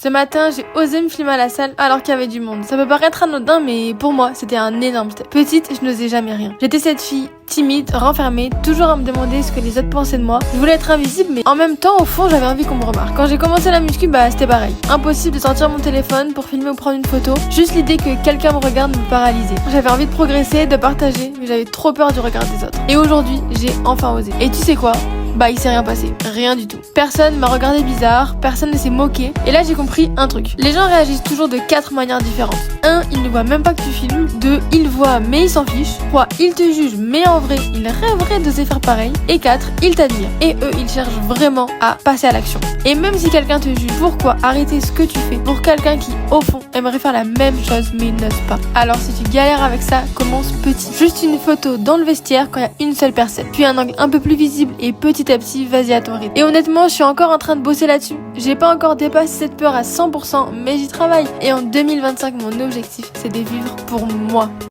Ce matin, j'ai osé me filmer à la salle alors qu'il y avait du monde. Ça peut paraître anodin, mais pour moi, c'était un énorme step. Petite, je n'osais jamais rien. J'étais cette fille timide, renfermée, toujours à me demander ce que les autres pensaient de moi. Je voulais être invisible, mais en même temps, au fond, j'avais envie qu'on me remarque. Quand j'ai commencé la muscu, c'était pareil. Impossible de sortir mon téléphone pour filmer ou prendre une photo. Juste l'idée que quelqu'un me regarde me paralysait. J'avais envie de progresser, de partager, mais j'avais trop peur du regard des autres. Et aujourd'hui, j'ai enfin osé. Et tu sais quoi ? Il s'est rien passé. Rien du tout. Personne m'a regardé bizarre, personne ne s'est moqué. Et là, j'ai compris un truc. Les gens réagissent toujours de 4 manières différentes. 1, ils ne voient même pas que tu filmes. 2, ils voient mais ils s'en fichent. 3, ils te jugent mais en vrai, ils rêveraient d'oser faire pareil. Et 4, ils t'admirent. Et eux, ils cherchent vraiment à passer à l'action. Et même si quelqu'un te juge, pourquoi arrêter ce que tu fais pour quelqu'un qui, au fond, aimerait faire la même chose mais n'ose pas? Alors si tu galères avec ça, commence petit. Juste une photo dans le vestiaire quand il y a une seule personne. Puis un angle un peu plus visible et petit à petit, vas-y à ton rythme. Et honnêtement, je suis encore en train de bosser là-dessus. J'ai pas encore dépassé cette peur à 100%, mais j'y travaille. Et en 2025, mon objectif, c'est de vivre pour moi.